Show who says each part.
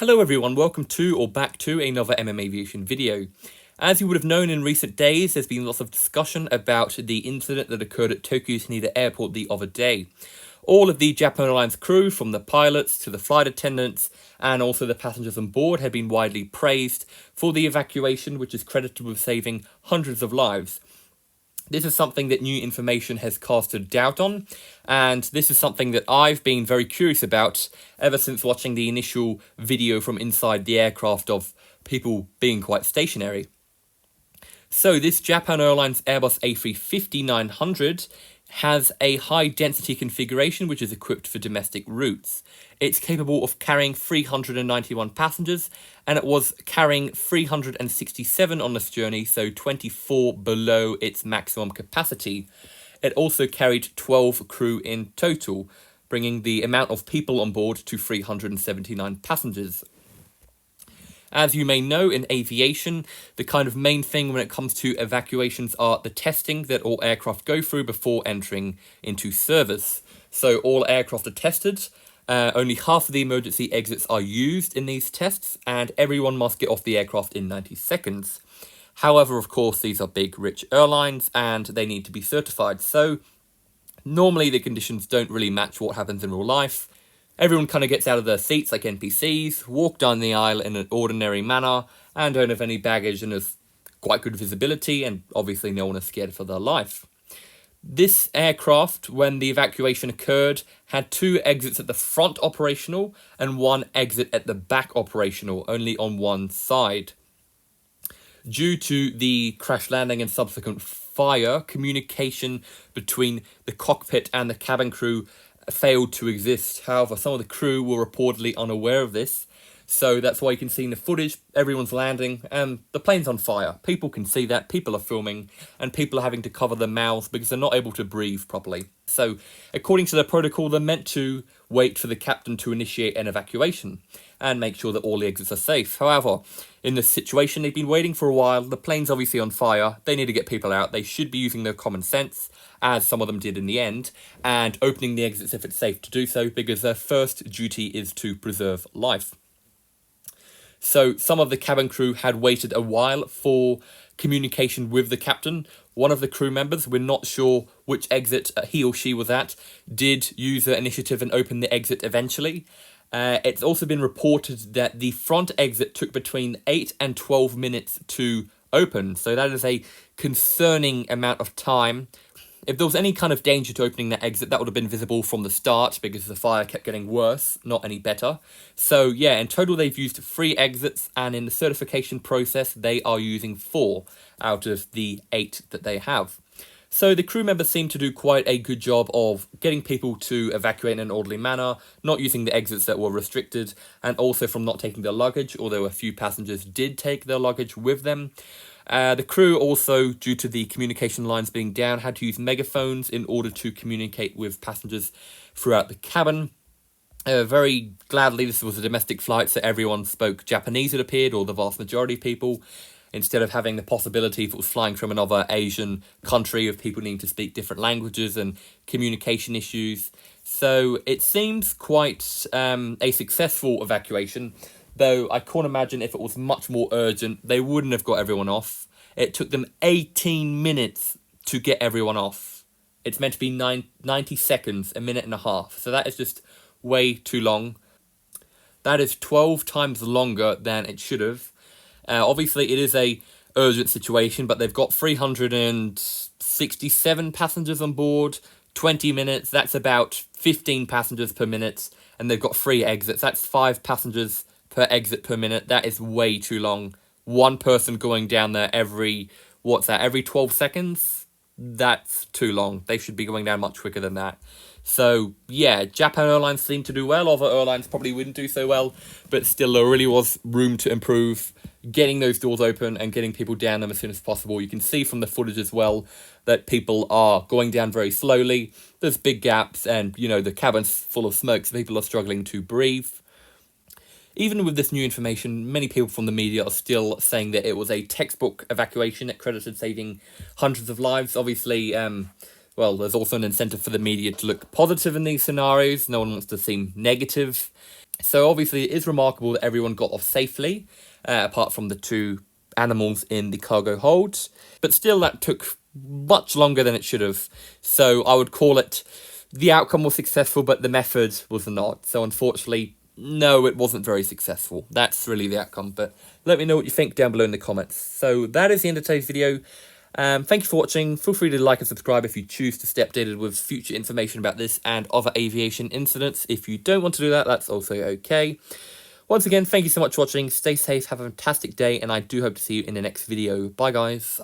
Speaker 1: Hello everyone, welcome to or back to another Aviation video. As you would have known in recent days, there's been lots of discussion about the incident that occurred at Tokyos Haneda airport the other day. All of the Japan Airlines crew, from the pilots to the flight attendants and also the passengers on board, have been widely praised for the evacuation, which is credited with saving hundreds of lives. This is something that new information has casted doubt on, and this is something that I've been very curious about ever since watching the initial video from inside the aircraft of people being quite stationary. So this Japan Airlines Airbus A350-900 has a high-density configuration which is equipped for domestic routes. It's capable of carrying 391 passengers, and it was carrying 367 on this journey, so 24 below its maximum capacity. It also carried 12 crew in total, bringing the amount of people on board to 379 passengers. As you may know, in aviation, the kind of main thing when it comes to evacuations are the testing that all aircraft go through before entering into service. So all aircraft are tested, only half of the emergency exits are used in these tests, and everyone must get off the aircraft in 90 seconds. However, of course, these are big, rich airlines, and they need to be certified. So normally the conditions don't really match what happens in real life. Everyone kind of gets out of their seats like NPCs, walk down the aisle in an ordinary manner, and don't have any baggage, and there's quite good visibility, and obviously no one is scared for their life. This aircraft, when the evacuation occurred, had 2 exits at the front operational and 1 exit at the back operational, only on one side. Due to the crash landing and subsequent fire, communication between the cockpit and the cabin crew failed to exist. However, some of the crew were reportedly unaware of this, so that's why you can see in the footage everyone's landing and the plane's on fire. People can see that, people are filming, and people are having to cover their mouths because they're not able to breathe properly. So according to the protocol, they're meant to wait for the captain to initiate an evacuation and make sure that all the exits are safe. However, in this situation, they've been waiting for a while, the plane's obviously on fire, they need to get people out, they should be using their common sense, as some of them did in the end, and opening the exits if it's safe to do so, because their first duty is to preserve life. So some of the cabin crew had waited a while for communication with the captain. One of the crew members, we're not sure which exit he or she was at, did use the initiative and open the exit eventually. It's also been reported that the front exit took between 8 and 12 minutes to open, so that is a concerning amount of time. If there was any kind of danger to opening that exit, that would have been visible from the start because the fire kept getting worse, not any better. So yeah, in total they've used 3 exits, and in the certification process they are using 4 out of the 8 that they have. So the crew members seem to do quite a good job of getting people to evacuate in an orderly manner, not using the exits that were restricted, and also from not taking their luggage, although a few passengers did take their luggage with them. The crew also, due to the communication lines being down, had to use megaphones in order to communicate with passengers throughout the cabin. Very gladly, this was a domestic flight, so everyone spoke Japanese, it appeared, or the vast majority of people, instead of having the possibility, if it was flying from another Asian country, of people needing to speak different languages and communication issues. So it seems quite a successful evacuation, though I can't imagine if it was much more urgent, they wouldn't have got everyone off. It took them 18 minutes to get everyone off. It's meant to be 90 seconds, a minute and a half, so that is just way too long. That is 12 times longer than it should have. Obviously, it is a urgent situation, but they've got 367 passengers on board, 20 minutes, that's about 15 passengers per minute, and they've got 3 exits, that's 5 passengers per exit per minute. That is way too long. One person going down there every 12 seconds? That's too long. They should be going down much quicker than that. So yeah, Japan Airlines seemed to do well, other airlines probably wouldn't do so well, but still there really was room to improve, getting those doors open and getting people down them as soon as possible. You can see from the footage as well that people are going down very slowly, there's big gaps, and you know, the cabin's full of smoke, so people are struggling to breathe. Even with this new information, many people from the media are still saying that it was a textbook evacuation that credited saving hundreds of lives. Obviously, well, there's also an incentive for the media to look positive in these scenarios. No one wants to seem negative. So obviously it is remarkable that everyone got off safely, apart from the 2 animals in the cargo hold. But still, that took much longer than it should have. So I would call it the outcome was successful, but the method was not. So unfortunately, no, it wasn't very successful. That's really the outcome. But let me know what you think down below in the comments. So that is the end of today's video. Thank you for watching. Feel free to like and subscribe if you choose to stay updated with future information about this and other aviation incidents. If you don't want to do that, that's also okay. Once again, thank you so much for watching. Stay safe, have a fantastic day, and I do hope to see you in the next video. Bye, guys.